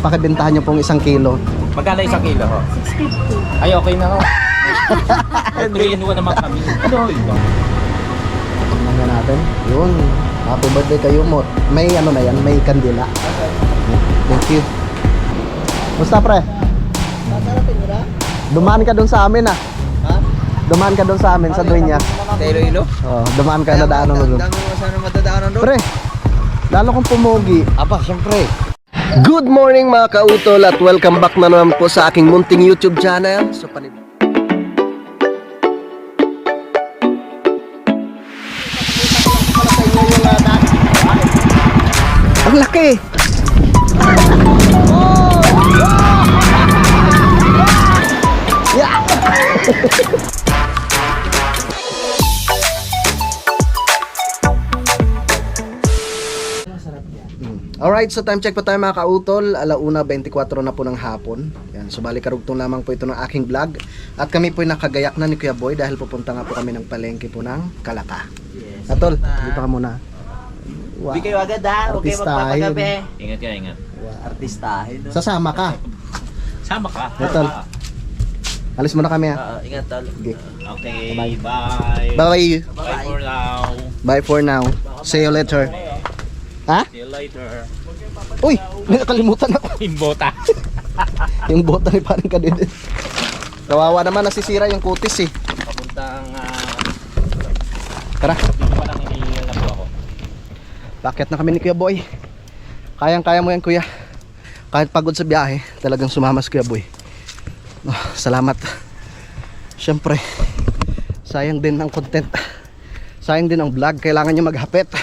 pakibentahan nyo pong 1 kilo. Magkano 1 kilo ho? 650. Ay, okay na ho. 3 in 1 naman kami. Ano ito? Tingnan natin. Yun. Happy birthday kayo mo. May ano na yan, may kandila. Thank you. Musta pre? Tatarating mo na? Dumaan ka doon sa amin ah. Ha? Dumaan ka doon sa amin sa Dueña. Sa Iloilo? Oh, dumaan ka na daanan mo doon. Dami mo sana madadaanan doon. Pre, lalo kong pumugi. Aba, siyempre. Good morning mga kautol at welcome back na naman po sa aking munting YouTube channel. So, ang laki! Alright, so time check po tayo mga kautol. 1:24 na po ng hapon. Yan, so bali karugtong lamang po ito ng aking vlog. At kami po nakagayak na ni Kuya Boy dahil pupunta nga po kami ng palengke po ng Kalaka. Yes. Atol, dito ka muna. Wow. Hindi kayo agad ha. Okay, Artistahin. magpapagabi. Ingat ka, ingat. Artistahin. No? Sasama ka. Sama ka. Atol. Alis muna kami ha. Ingat tol. Okay. Okay, Bye. bye. Bye. Bye for now. Bye for now. See you later. Ha? See you later. Uy, may nakalimutan ako. Imbota. Yung bota ni paring Kadede. Kawawa naman, nasisira yung kutis eh. Papuntang, Tara, dito pa lang hinihingal na po ako. bakit na kami ni Kuya Boy. Kayang-kaya mo yan Kuya. Kahit pagod sa biyahe, talagang sumama si Kuya Boy. Oh, salamat. Siyempre, sayang din ang content. Sayang din ang vlog. Kailangan nyo maghapit.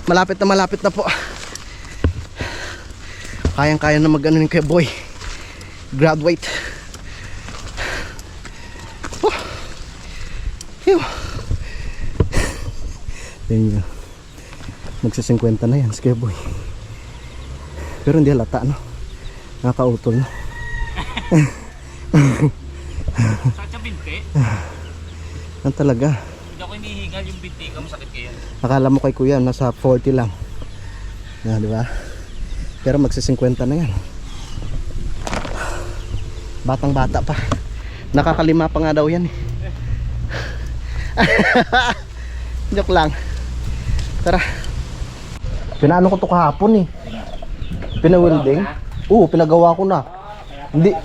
Malapit na po. Kayang-kaya na mag-ano ni Kuya Boy. Graduate. Oh. Phew. Tingnan nyo. Magsa-50 na yan si Kuya Boy. Pero hindi halata no. Nakakautol no. Sa binti? Yan talaga. Hindi ako hinihingal yung binti ko. Masakit kayo. Akala mo kay Kuya nasa 40 lang. Na, di ba? Pero magsa-50 na yan. Batang-bata pa. Nakakalima pa nga daw yan eh. Joke lang. Tara. Pinaano ko to kahapon eh. Pinawilding. Oo, pinagawa ko na. Hindi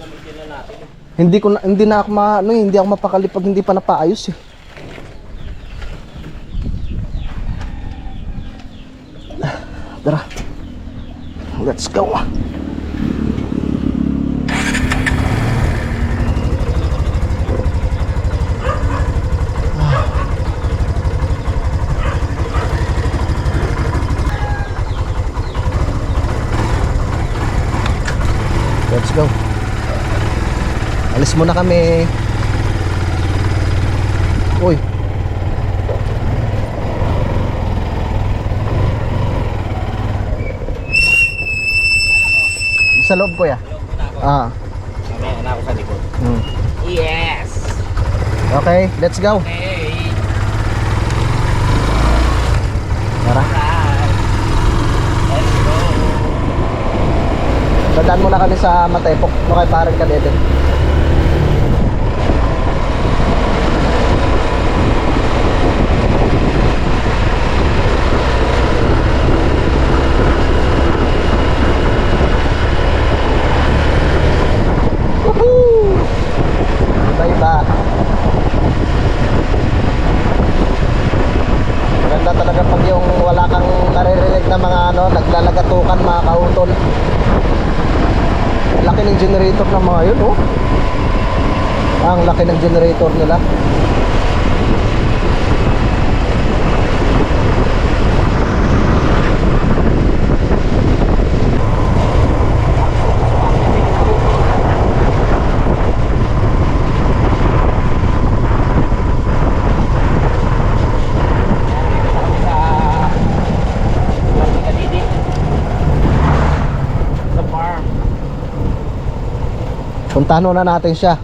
na ako hindi ako mapakali pag hindi pa napaayos eh. Tara. Let's go. Let's go. Alis muna kami. Uy. Sa loob ko ya. Ah. Mamaya na ako sa likod. Yes! Okay, let's go. Hey! Tara. Let's go! Dadaan muna kami sa Matepok. No kay parang Kadede. Iba. Maganda talaga pag yung wala kang naririnig na mga naglalagatukan mga kautol. Laki ng generator ng mga yun oh. Ang laki ng generator nila. Puntahan muna natin siya.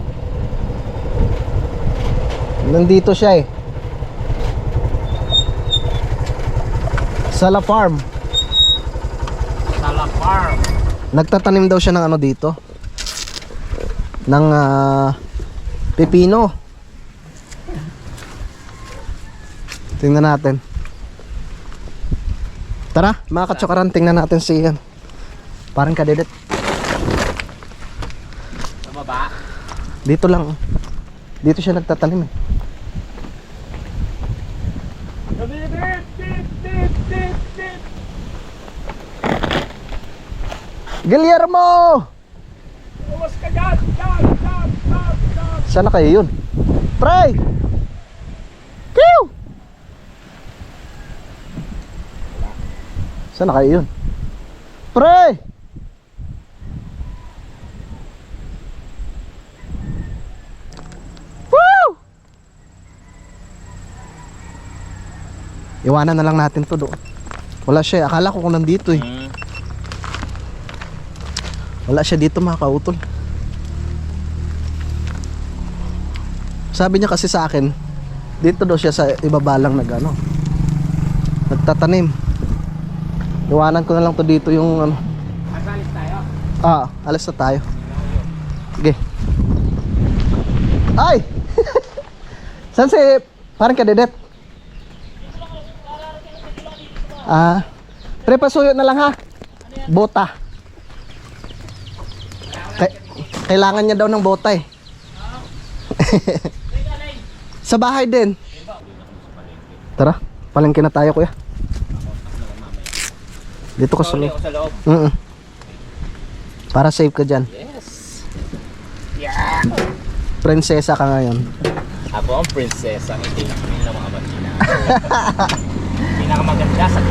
Nandito siya eh. Sala Farm. Sala Farm. Nagtatanim daw siya ng ano dito. Ng pipino. Tingnan natin. Tara, mga katsukaran, tingnan natin si yan. Parang kadedit. Sa baba. Dito lang. Dito siya nagtatanim eh. Guillermo! Saan na kayo yun? Pre! Kiw! Saan na kayo yun? Pre! Woo! Iwanan na lang natin to doon. Wala siya, akala ko kung nandito eh. Wala siya dito mga kautol. Sabi niya kasi sa akin, dito daw siya sa ibaba lang nagtatanim. Iwanan ko na lang to dito yung ano. Asalis tayo. Alis na tayo. Sige. Ay! Saan si parang kadedet? Pre, pasuyo na lang ha. Bota. Kailangan niya daw ng bota eh. Sa bahay din. Tara, palengke na tayo kuya. Dito ka sa loob. Sa loob. Para safe ka dyan. Yes. Yeah. Prinsesa ka ngayon. Ako ang prinsesa ng Philippines ng mga Martina. Pinakamaganda sa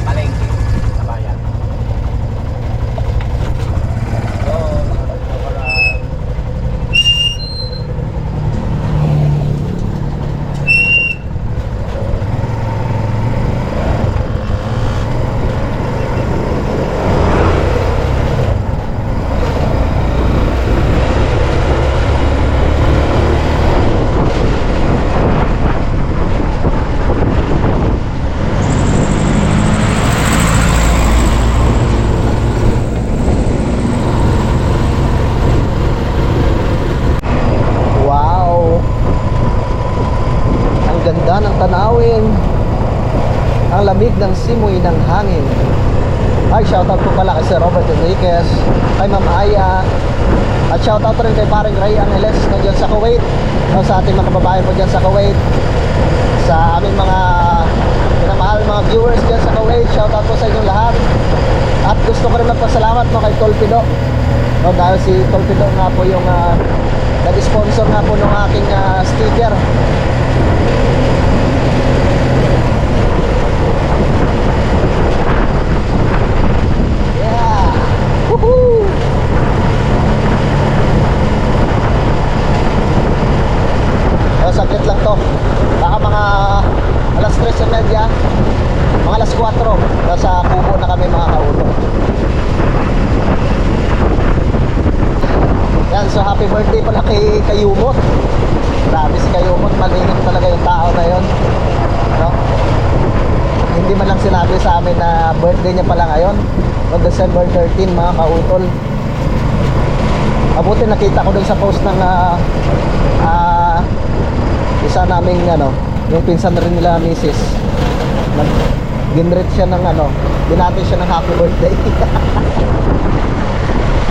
palengke sa bayan. So, tanawin ang lamig ng simoy ng hangin. Ay, shoutout po pala kay Sir Robert Enriquez, kay Ma'am Aya, at shoutout rin kay paring Ray Angeles na dyan sa Kuwait, sa ating mga kababayan po dyan sa Kuwait, sa aming mga pinamahal mga viewers dyan sa Kuwait. Shoutout po sa inyong lahat. At gusto ko rin magpasalamat kay Tolpido, dahil si Tolpido nga po yung nag-sponsor nga po ng aking sticker. Woohoo! Saglit lang to. Baka mga alas 3:30, mga alas 4, nasa kubo na kami mga kaulo. Yan, so happy birthday pala kay Yumot. Grabe si Kayumot, malingit talaga yung tao na yun, no? Hindi man lang sinabi sa amin na birthday niya pala ngayon, on December 13 mga kautol. Mabuti nakita ko dun sa post ng isa naming yung pinsan rin nila misis, ginret siya ng binati siya ng happy birthday.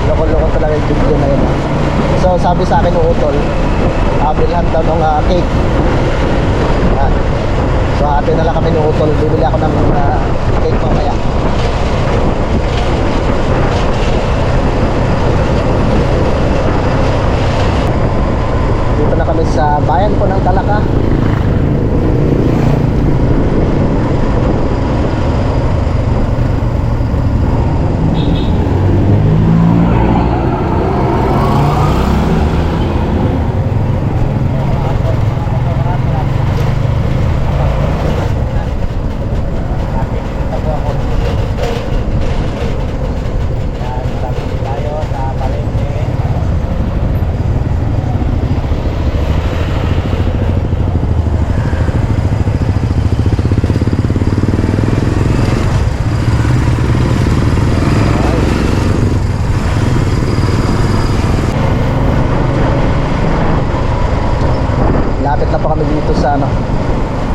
Loko-loko talaga yung video na yun. So sabi sa akin ng utol, bilhan daw ng cake. Yan. So ate na lang kami ng utol, bibili ako ng cake mamaya. Dito na kami sa bayan po ng Talaca.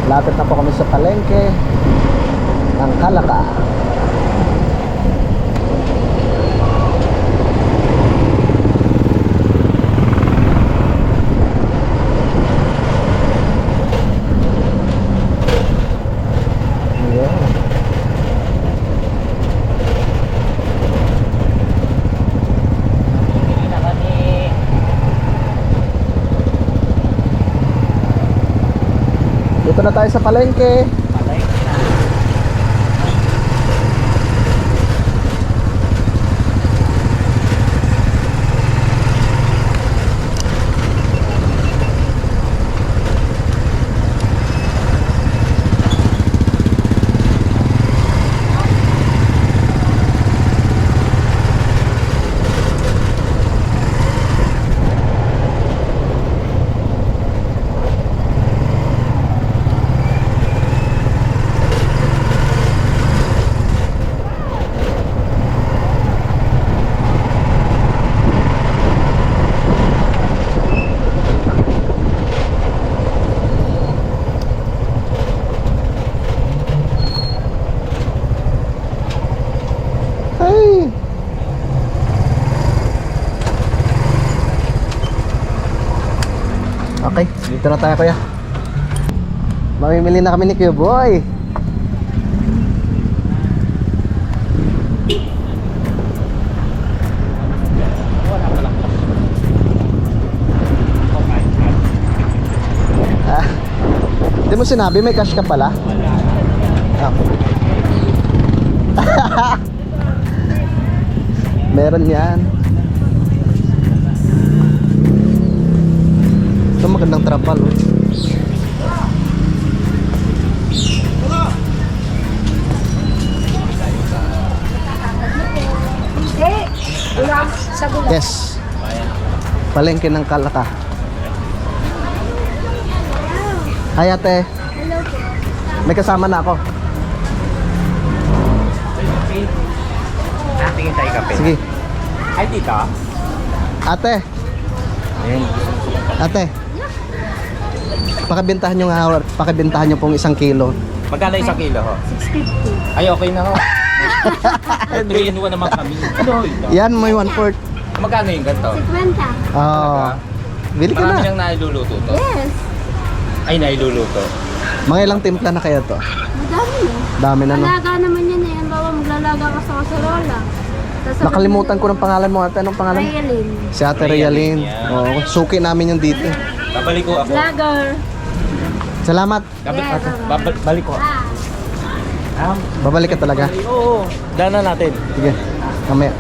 Lapit na po kami sa palengke ng Kalaka. Yeah. Hindi na kami. Dito na tayo sa palengke. Patay na. Hey. Okay, dito na tayo kuya. Mamimili na kami ni Kuya Boy. Wala pa lang. Ah, hindi mo sinabi may cash ka pala? Wala. Ah. Meron yan. Ito magandang trapal oh. Yes. Palengke ng Kalaka. Hi ate. May kasama na ako. Tingin tayo kape. Sige. Ay, tita. Ate. Ayun. Ate. Pakibentahan nyo nga, pakibentahan nyo pong 1 kilo. Magkano 1 kilo ho? 650. Ay, okay na ho. Ay, 3 in 1 naman kami. Ano ito? Yan, may 1/4. Magkano yung ganito? 50. Oo. Bili ka Marami na. nang nailuluto to. Yes. Ay, nailuluto. Mga ilang timpla na kaya to? Madami no. Dami na no. Alaga naman yan eh. Ang bawa maglalaga ka sa kasarola. Nakalimutan ko ng pangalan mo ate. Anong pangalan? Rayalin. Si ate Rayalin. Yan. Oo, suki namin yung dito. Babalik ko ako. Vlogger. Salamat. Balik ko. Babalik ka talaga. Oo. Dana natin. Sige. Mamaya.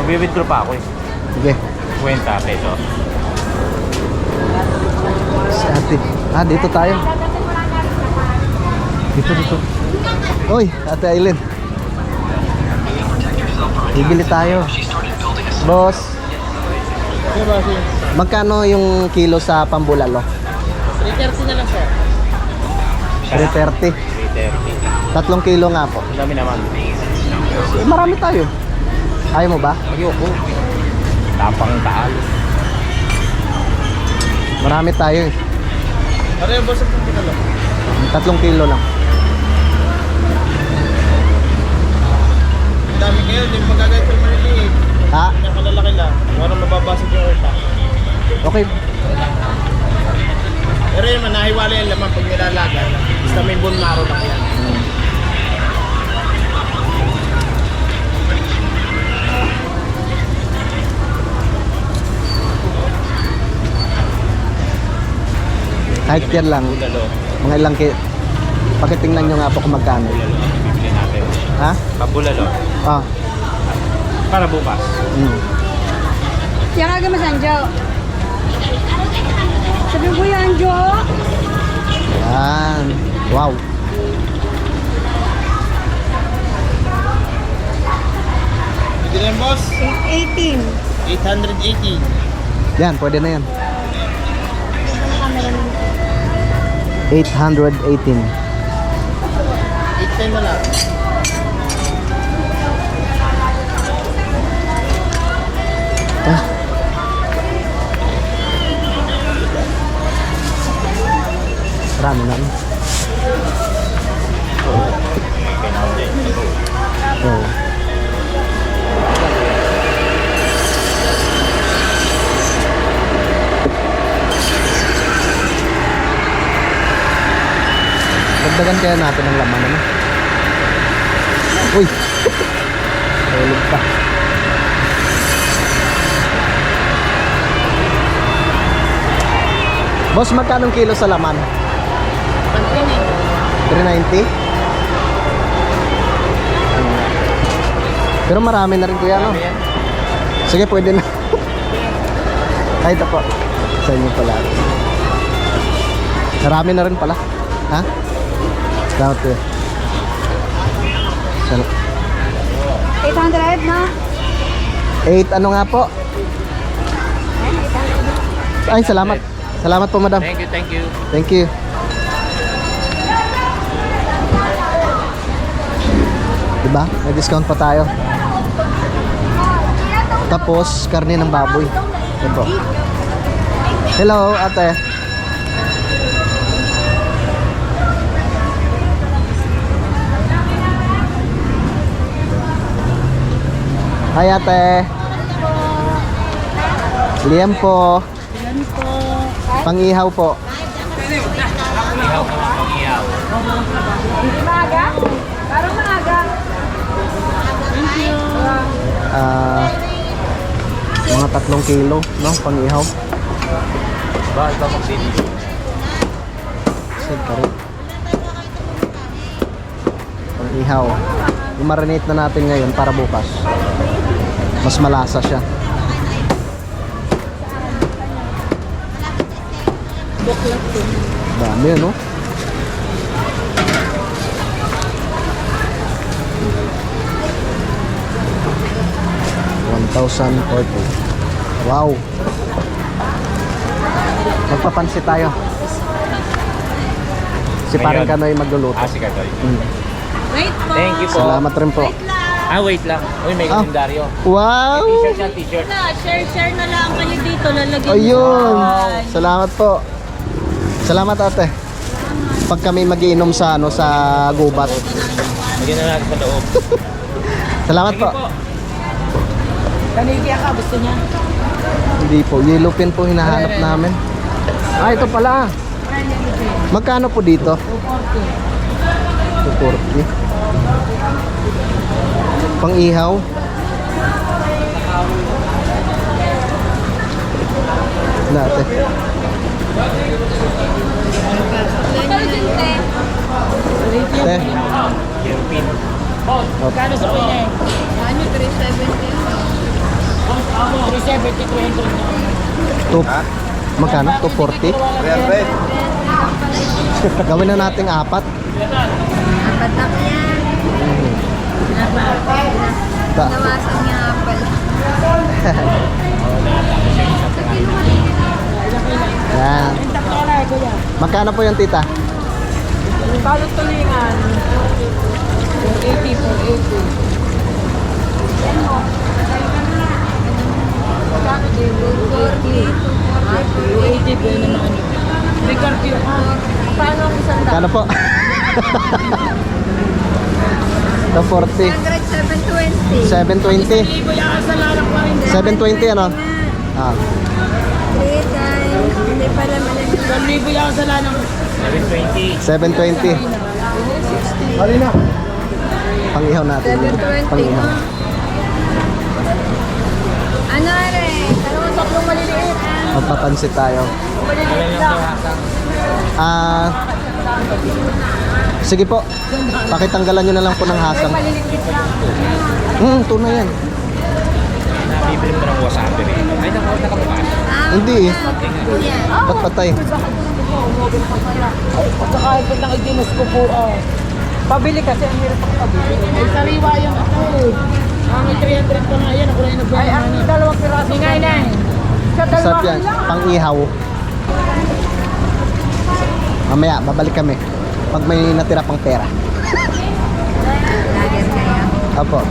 Mag-withdraw pa ako eh. Sige. 20 pesos. Si ate. Ah, dito tayo. Dito. Oy, ate Aileen. Bibili tayo. Boss. Magkano yung kilo sa pambulalo? 330 na lang sir. 330. 330. 3 kilo nga po. Ang dami naman. Eh, marami tayo. Ayaw mo ba? Ayoko. Tapang taal. Marami tayo eh. Ano yung boss ang pinalo? 3 kilo lang. Ang dami kayo, hindi mo magagay sa maliliit. Ha? Yung kalalaki lang. Walang mababasag yung orta. Okay. Pero yun, nahiwala yung laman pag nilalaga. Basta may bone marrow lang yan. Kahit yan lang. Bulalo. Mga ilang kilo. Pakitingnan nyo nga po kung magkano. Bulalo ang bibili natin. Ha? Pabulalo. Ah. Para bukas. Siya ka mas Anjo. Sabi ko yan, Jo. Yan. Wow. Pwede na yan boss? 18. 880. Yan, pwede na yan. 818. 810 na lang. Ah. Marami na. Oo. Dagdagan kaya natin ang laman, ano? Uy! Tulog pa. Boss, magkano kilo sa laman? 390? Pero marami na rin kuya, no? Sige, pwede na. Ay, ito po. Sa inyo pala. Marami na rin pala. Ha? Salamat kuya. 800 na. 8 ano nga po? Ay, salamat. Salamat po, madam. Thank you, thank you. Thank you. Diba? May discount pa tayo. Tapos, karne ng baboy. Ito. Hello, ate. Hi, ate. Liempo. Pang-ihaw po. Ihaw ka mga pang-ihaw. Maaga? Parang maaga. Mga 3 kilo, no? Pang-ihaw. Bakit ba mag-deliver? Sad ka rin. Pang-ihaw. I-marinate na natin ngayon para bukas. Mas malasa siya. Dami, no? $1,040. Wow! Magpapansit tayo. Si parang Kanoy magluluto. Ah, si Katoy. Wait po. Thank you po. Salamat rin po. Ah, wait lang. Uy, may kalendaryo. Wow! T-shirt yan, t-shirt. Share na lang kayo dito. Lalagyan Ayun! Salamat po. Salamat ate. Pag kami magiinom sa ano sa gubat. Lagyan na natin sa loob. Salamat Sige po. po. Kanigya ka, gusto niya? Hindi po, yellow pin po hinahanap namin. Ah, ito pala. Magkano po dito? 240. Pang-ihaw. Natin. Te. European. Kano sa kanya eh? Ano, 370 370, 200 Two, magkano? 240? 300. Gawin na nating 4. Patak yan. Ta. Nawasan niya nga pala. Yan. Magkano po yung tita? Balot tulingan. 480 po, 80. Kano din? 240. 280 po naman. May carpio ka. Paano ang isang daan? Kano po? 240. 720. 720. 720 ano? Ah. Hindi pala malagyan. 720. 720. Pang-ihaw natin. 720. Pang-ihaw. Ano rin? Tatlong maliliit. Magpapansit tayo. Maliliit lang. Ah. Sige po. Pakitanggalan nyo na lang po ng hasang. Maliliit lang. Ito na yan. Nabibili mo ng wasabi rin. Ay, nakabukas. Hindi eh. Ba't patay? Saka ipag ng idinos ko po, pabili kasi ang hirap ako pabili. May sariwa yung ako eh. May 300 pa nga yan, ako na yung nagbili. Ay, ang dalawang piraso. Ingay na eh. Sa Sarap dalawa yan. Pang-ihaw. Mamaya, babalik kami. Pag may natira pang pera. Lager kaya. Apo.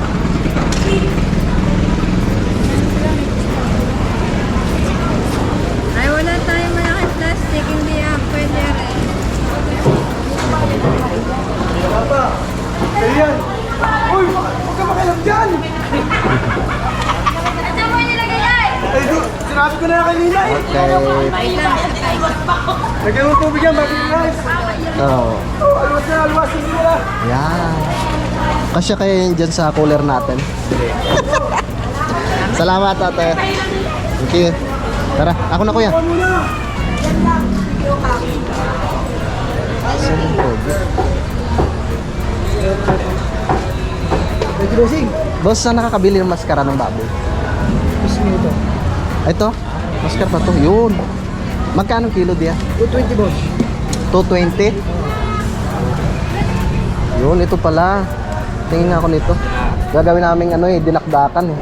Ay, wala tayong malaking plastic. Hindi pwede rin. Sinabi ko na kanina eh. Okay. Lagyan mo tubig yan, bakit guys? Oh. Alwas na, alwasin nila. Yan. Kasya kayo yun dyan sa cooler natin. Salamat, ate. Thank you. Tara, ako na kuya. Boss, saan nakakabili ng maskara ng baboy? Ito? Maskara pa to? Yun. Magkano kilo diya? 220 boss. 220? Yun, ito pala. Tingin nga ako nito. Gagawin namin ano eh, dinakdakan eh.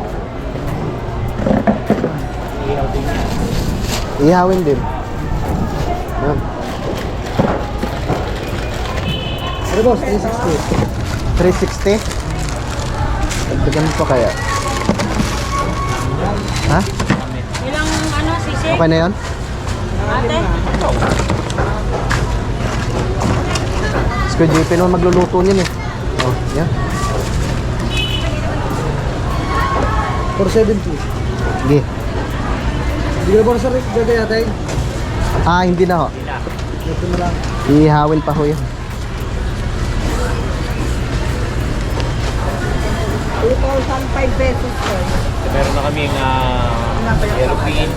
Ihawin din. Yan. Ano boss, 360. 360? Dagdagan pa kaya? Ha? Ilang ano, sisig? Okay na yun? Ate? Squid JP naman magluluto niyan eh. Oh, yan. 470. Sige. Hindi ka ba sa Rick gagayatay? Ah, hindi na ho. Ito na lang. Ihawin pa ho yan. 2,005 pesos po. Meron na kaming aeroplane,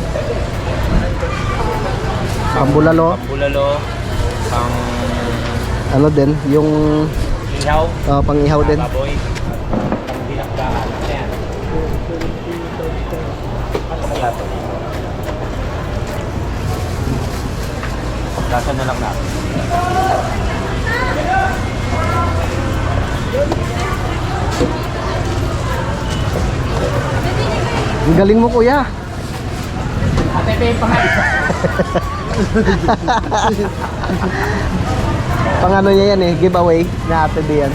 Pambulalo. pambulalo, pang Ano din, yung ihaw, pang-ihaw din. baboy, pang dinakdakan. Ayan. Lasan na lang natin. Ang galing mo kuya. Ate, may pangalit. Pang ano niya yan eh, giveaway na ate diyan.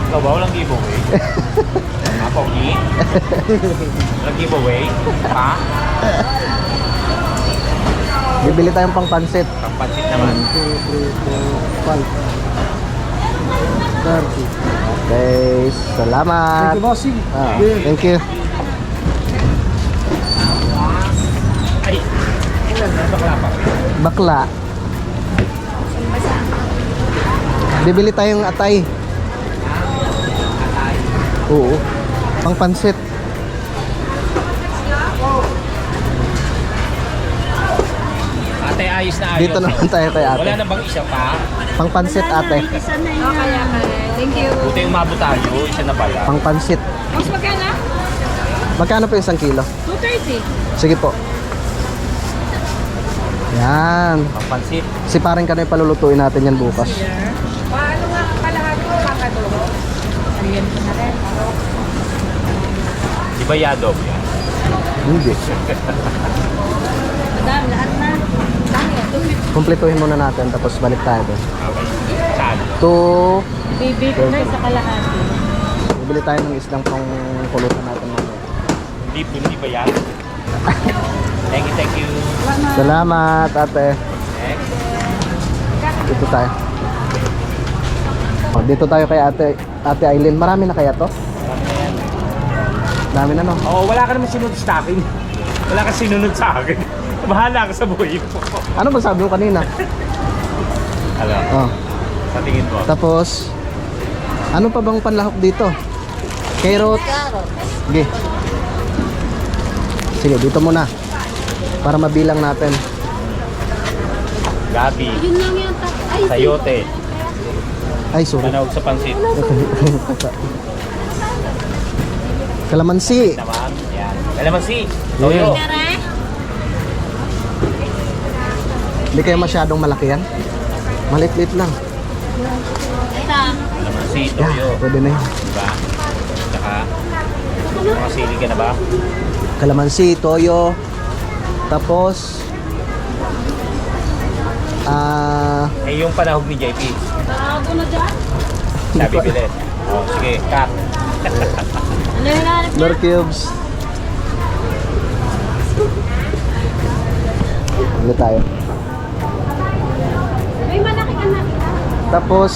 Ikaw ba? Walang giveaway? Mga pogi? Walang giveaway? Pa? Bibili tayong pang pansit. Pampansit naman. 30. Okay, salamat. Thank you, bossing. Ah, thank you. Ay! Ilan na? Bakla pa. Bakla. Bibili tayong atay. Oo. Pang pansit. Ate, ayos na ayos. Dito naman tayo kay ate. Wala na bang isa pa? Pang pansit ate. Isa na yun. Kaya thank you. Buti yung umabot tayo. Isa na pala. Pang pansit. Mas magkana? Magkano po isang kilo? 230. Sige po. Yan. Pampansit. Si parang kano'y palulutuin natin yan bukas. Paano nga ang kalahati ko kakaturo? Ariyan ko na rin. Di ba yadob yan? Hindi. Madam, lahat na. Tangi, 250. Kumpletuhin muna natin tapos balik tayo doon. Okay. Saan? Baby ko na sa kalahati. Bibili tayo ng isdang pang kulutan natin mamaya. Hindi ba yan? Thank you, thank you. Salamat ate. Next. Dito tayo. Oh, dito tayo kay Ate Aileen. Marami na kaya to? Marami na yan. Dami na no? Oo, wala ka naman sinunod sa akin. Wala ka sinunod sa akin. Bahala ka sa buhay mo. Ano ba sabi mo kanina? Alam, Oh. sa tingin mo. Tapos ano pa bang panlahok dito? Carrot. Sige. Sige, dito muna. Para mabilang natin. Gabi, Yun lang yata. Ay, sayote, Ay, sorry. manawag sa pansit. Kalamansi. Naman, yan. Kalamansi, toyo. Tara. Hindi kaya masyadong malaki yan? Malit-lit lang. Ito. Kalamansi, Yeah, toyo. pwede na yun. Diba? Tsaka, mga sili ka na ba? Kalamansi, toyo. Tapos Eh, yung panahog ni JP. Bago na dyan. Sabi bilis. Oh, sige, cut. Ano yung hanap niya? Nor cubes. Ano tayo? May malaki ka na. Tapos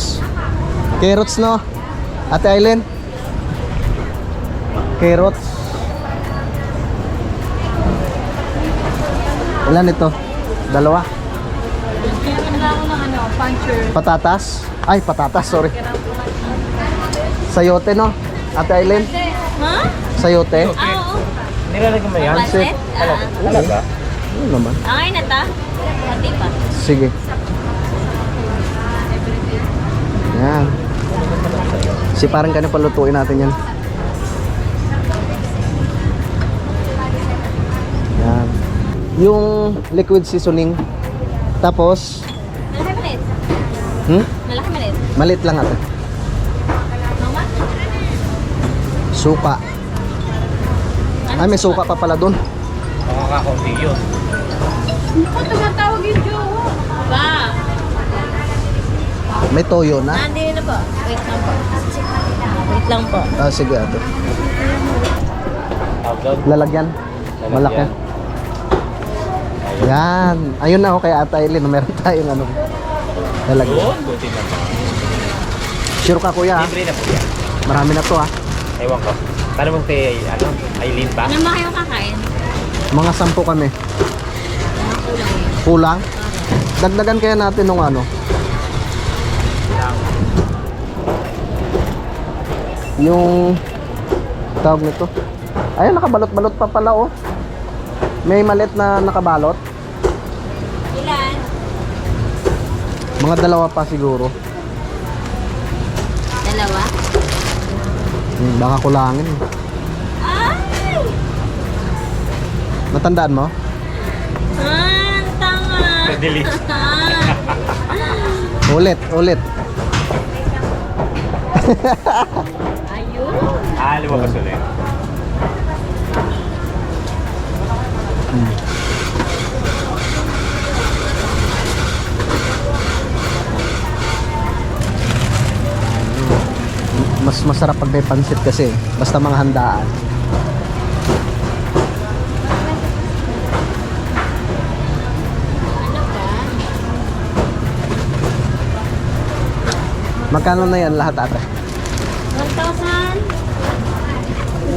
carrots no? Ate Aileen? Carrots. Ilan ito? Dalawa? Kailangan na ako ng ano, puncher. Patatas? Ay, patatas, sorry. Sayote, no? Ate Aileen? Ha? Sayote? Ah, oo. Nilalagyan mo yan? Pancit? Talaga? Ano naman? Okay na ta? Pati pa. Sige. Yan. Si parang kanina palutuin natin yan. Yan. Yung liquid seasoning. Tapos, Malaki malit. Malaki malit. maliit lang ate. Mama? Suka. Ay, may suka pa pala dun. Makakakunti yun. Ba't tumatawag yung jowa? Ba? May toyo na. Hindi na po. Wait lang po. Wait lang po. Ah, sige ate. Tawag doon. Lalagyan. Malaki. Yan. Ayun na ako kay Ate Aileen. Meron tayong ano. Lalagyan. Doon, buti na pa. Sure ka kuya ha? Libre na po yan. Marami na to ha. Ewan ko. Tanong mo kay, Aileen ba? Ano ba kayong kakain? Mga 10 kami. Kulang? Dagdagan kaya natin nung ano. Yung tawag nito. Ayun, nakabalot-balot pa pala oh. May malit na nakabalot. Ilan? Mga 2 pa siguro. Dalawa? Baka kulangin. Ay! Natandaan mo? Ang tanga! Delete. Ulit. Ayun! Lumabas ulit. Mas masarap pag may pansit kasi. Basta mga handaan. Ano ba? Magkano na yan lahat ate? 1,000?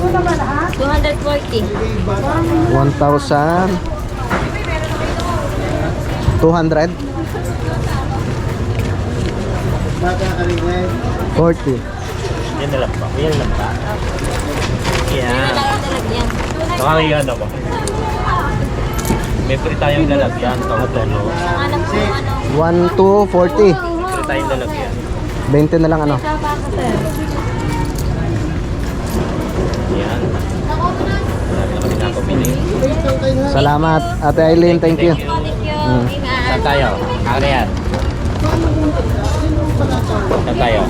240. 1,200 40. Yan na lang ba? Yan lang ba? Yan na Yan. lang talagyan. Nakakaiyan ako. May free tayong lalagyan. Kautono. Ang anak ko ano? 1 to 40. Free tayong lalagyan. 20 na lang ano. Yan. Marami na kami nakapili. Salamat Ate Aileen, thank you. Thank you. Mm. Ingat. Saan tayo? Ako na yan. Saan tayo?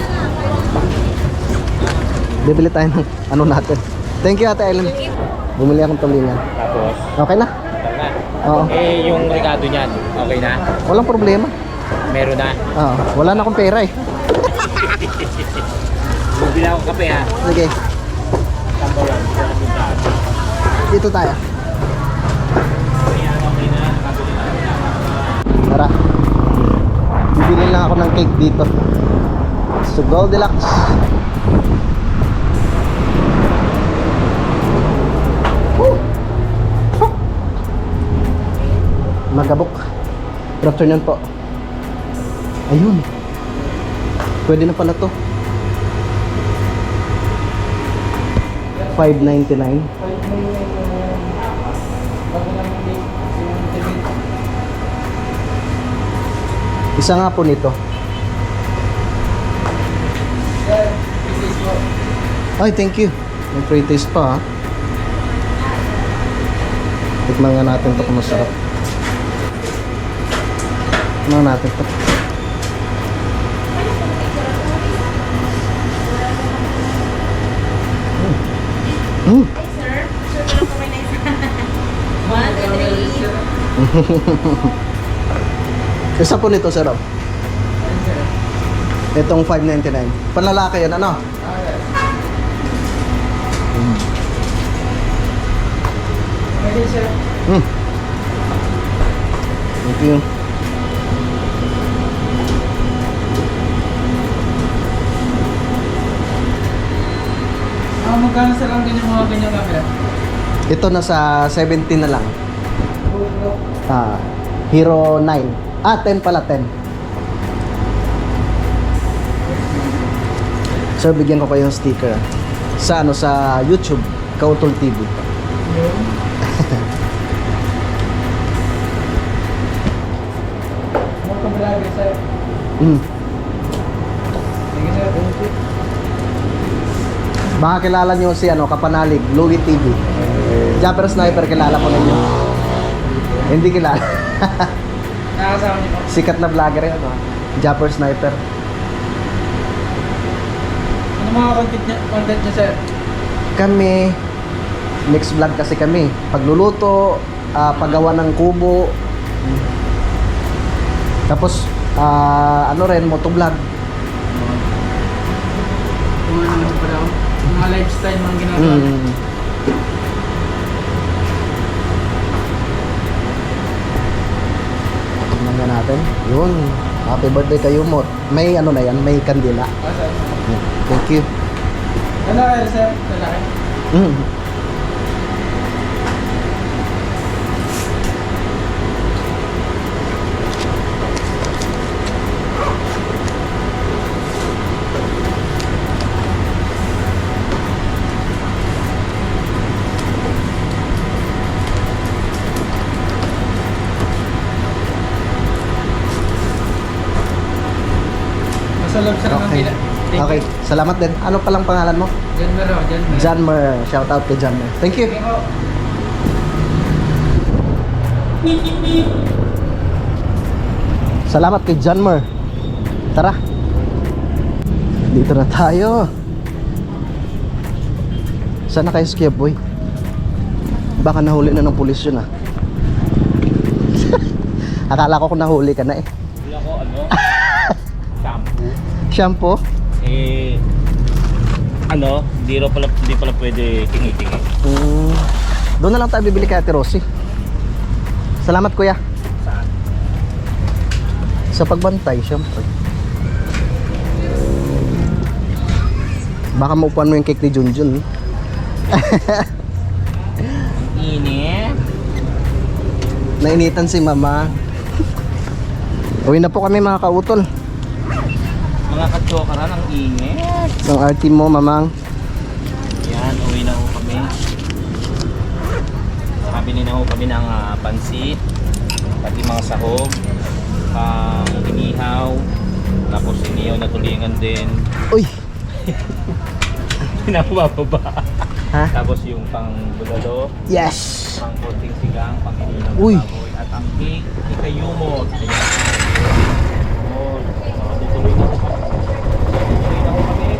Bibili tayo ng ano natin. Thank you Ate Aileen. Bumili akong tulingan. Tapos, Okay na? saan na? Oo. Eh, yung regado niyan, okay na? Walang problema. Meron na. Oo. Wala na akong pera eh. Bumili ako kape ha. Sige, Tambaw lang. dito tayo. Yan, okay na. Nakabili na. Tara. Bibili lang ako ng cake dito. So Goldilocks. Woo! Magabok. Good afternoon po. Ayun. Pwede na pala to. $5.99. Isa nga po nito. Ay, thank you. May free taste pa ha. Tikman nga natin ito kung masarap. Tikman natin ito. Mm. Isa po nito, sarap. Itong $5.99. Panlalaki yan, ano? Mm. Thank you. Magkano sa lang ganyan mga ganyan camera? Ito nasa 17 na lang. Hero 9. 10 pala, 10. So bigyan ko kayo ng sticker sa sa YouTube, Kautol TV. Baka kilala niyo si Kapanalig, Louie TV. Jumper Sniper, kilala ko ninyo. Hindi kilala. Nakasama niyo po. Sikat na vlogger yan. Jumper Sniper. Ano mga content niya, sir? Kami, mix vlog kasi kami. Pagluluto, paggawa ng kubo. Tapos, rin, motovlog. Kung ano pa daw? Mga lifestyle mga ginagawa. Tingnan natin. Yun. Happy birthday kayo mo. May na yan, may kandila. Thank you. Ano kayo, sir? Lalaki? Masalap siya ng Okay. pila. Okay. Salamat din. Ano palang pangalan mo? Diyan meron, diyan meron. Janmer. Shout out kay Janmer. Thank you. Okay po. Salamat kay Janmer. Tara. Dito na tayo. Saan na kayo, Skia Boy? Baka nahuli na ng pulis yun Akala ko kung nahuli ka na eh. Wala ko shampoo. Shampoo? Hindi pala pwede tingi-tingi. Doon na lang tayo bibili kay Ate Rosie. Salamat kuya. Saan? Sa pagbantay, syempre. Baka maupuan mo yung cake ni Junjun. Init. Nainitan si mama. Uwi na po kami mga kautol. Mga katsokaran, ang init. Ang RT mo, mamang. Yan, uwi na ho kami. Nakabili na ho kami ng pansit, pati mga sahog, pang inihaw, tapos inihaw na tulingan din. Uy! Pinabababa. Ha? Tapos yung pang bulalo, Yes! pang konting sigang, pang inihaw Uy. na baboy, at ang cake, ikayumot. Oh, tutuloy na ho kami. Tutuloy na ho kami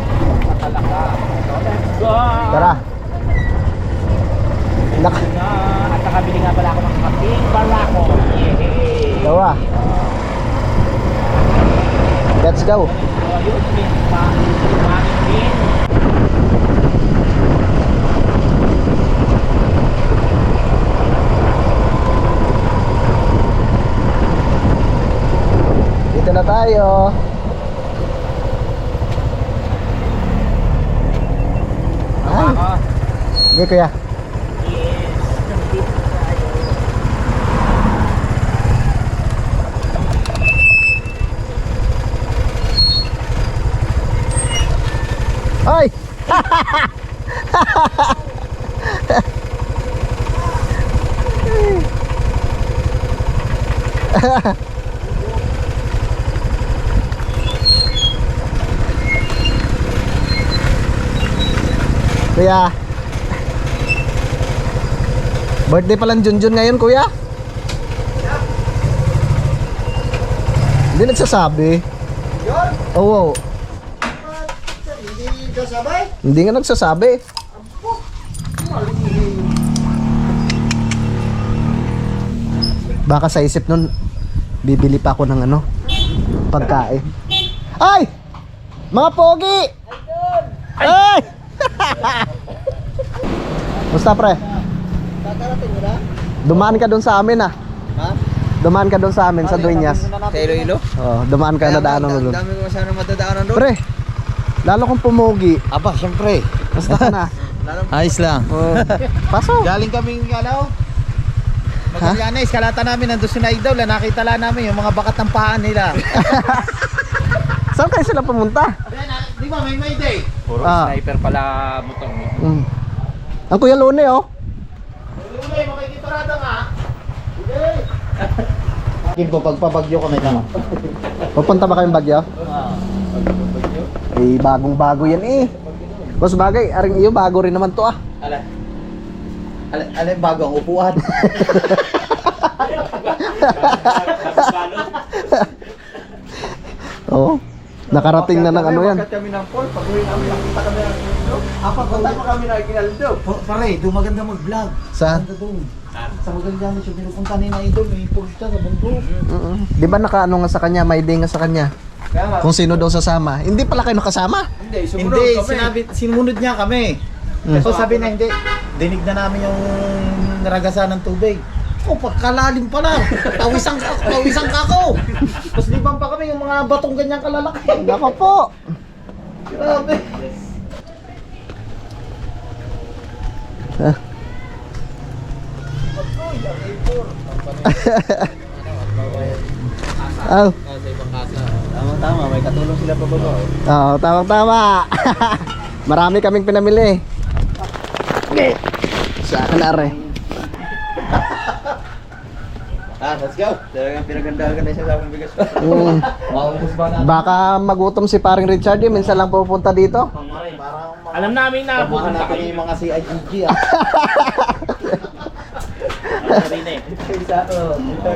sa Talaga. So, let's go! Tara! Nak Na, at nakabili nga pala ako ng kaping barako. Yehey! Gawa! Let's go! So, ayun, kumain din. Dito na tayo! Ay! Ako. Sige kuya. Ay! Kuya. Birthday pala ng Junjun ngayon, kuya. Hindi nagsasabi. Oo. Hindi nga nagsasabi. Baka sa isip nun, bibili pa ako ng pagkain. Ay! Mga pogi! Ay! Musta pre? Dumaan ka doon sa amin Ha? Dumaan ka doon sa amin sa Dueñas. Sa Iloilo? Oh, dumaan ka na daanan mo doon. Dami ko sana madadaanan doon. Pre, lalo kong pumugi. Aba, syempre. Basta ka na. Ayos lang. Oh, pasok. Galing kaming Magallanes, kalata namin, nandun si Idol, nakita lang namin yung mga bakat ng paan nila. Saan kayo sila pumunta? Di ba, may day? Puro Ah. sniper pala butong. Ang Kuya Lone, oh. Ulay, makikiturada nga. Sige po, pagpabagyo kami naman. Pupunta ba kayong Bagyo? Eh, bagong-bago yan eh. Boss bagay, aring iyo, bago rin naman to ah. Alin bago ang upuan? Oo. Nakarating na ng ano yan. Bakit kami ng Paul? Pag-uwi namin, nakita kami ng Aldo. Punta pa kami na Aldo. Pare, doon maganda mag-vlog. Saan? Maganda doon. Sa maganda na siya, pinupunta ni na Idol, may post siya sa bundok. Di ba nakaano nga sa kanya, may day nga sa kanya? Kaya nga, Kung sino daw sasama. Hindi pala kayo nakasama. hindi, sinunod niya kami. So sabi na hindi, dinig na namin yung naragasan ng tubig. Oh, pagkalalim pala. Pawisan ka ko. Tapos liban pa kami yung mga batong ganyang kalalaki. Naka po. Grabe. Ah. Oh. Tama, may katulong sila pa baba. Oo, tama. Marami kaming pinamili. Sa akin na re. Let's go. Talagang pinagandahan na siya sa aking bigas. Maubos ba na? Baka magutom si paring Richard eh. Minsan lang pupunta dito. Parang Alam namin na Tabuhan pupunta natin kayo. yung mga CIGG Kanina eh. Isa to, ito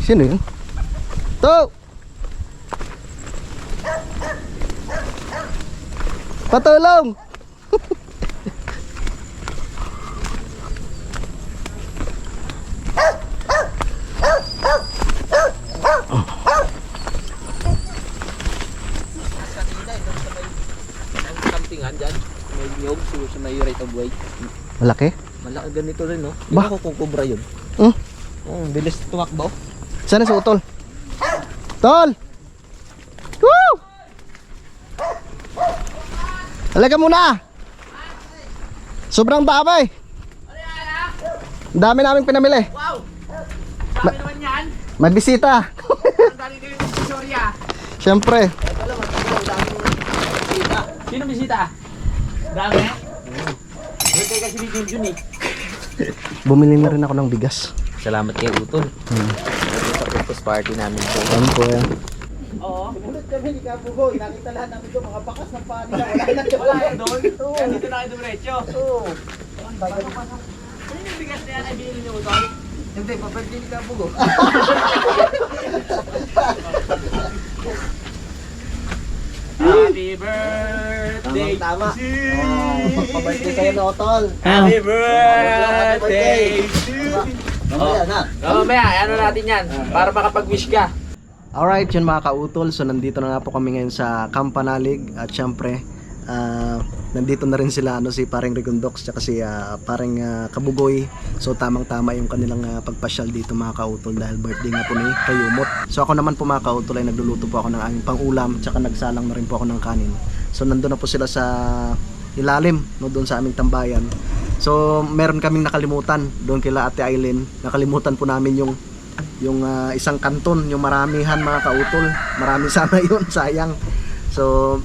Sino yun? To! Patulong! Kampingan dyan. May niyog, siguro sa may rate of way. Malaki? Malaki ganito rin, no? Ba? Ba? Kung kubra yun. Hmm? Bilis tumakbo. Sana si Utol? Tol! Woo! Halika muna! Sobrang dami! Ang dami naming pinamili. Wow! Sabi naman yan. May bisita. Ang galing kayo ng Victoria. Siyempre. Sino bisita? Dami? Birthday kasi ni Junjun eh. Bumili na rin ako ng bigas. Salamat kay Utol. Sa Christmas party namin po. Ano po yan? Ulit kami ni Kapugoy, nakita lahat namin doon, mga bakas ng paa nila, wala na doon. Wala yan doon? Kaya dito na kayo dumiretso. Oo. Ano yung bigas na yan ay binili niyo Utol? Hindi, papagdi ni Kapugoy. Happy birthday! Tama. Pagpabalik sa'yo na, Otol. Happy birthday! Mamaya na. Mamaya, ano natin yan? Para makapag-wish ka. Alright, yun mga kautol. So nandito na nga po kami ngayon sa Kampanalig. At syempre, nandito na rin sila si paring Rigondox tsaka si paring Kabugoy. So tamang tama yung kanilang pagpasyal dito mga kautol dahil birthday nga po ni Kayumot. So ako naman po mga kautol ay nagluluto po ako ng aming pangulam tsaka nagsalang na rin po ako ng kanin. So nandun na po sila sa ilalim, no, doon sa aming tambayan. So meron kaming nakalimutan doon kila Ate Aileen. Nakalimutan po namin yung isang kanton, yung maramihan mga kautol. Marami sana yun, sayang. So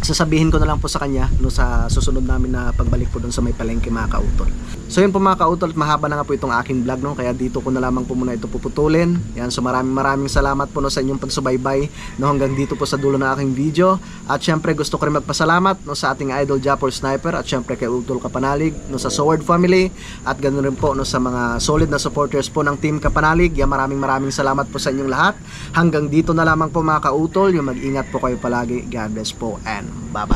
sasabihin ko na lang po sa kanya no, sa susunod namin na pagbalik po doon sa may palengke mga kautol. So yun po mga kautol, mahaba na nga po itong aking vlog no, kaya dito ko na lamang po muna ito puputulin. Yan, so maraming salamat po no, sa inyong pagsubaybay no, hanggang dito po sa dulo ng aking video. At syempre gusto ko rin magpasalamat no, sa ating idol Japor Sniper at syempre kay Utol Kapanalig no, sa Sword Family at ganoon rin po no, sa mga solid na supporters po ng Team Kapanalig. Yan, maraming salamat po sa inyong lahat. Hanggang dito na lamang po mga kautol, yung mag-ingat po kayo palagi. God bless po and bye-bye.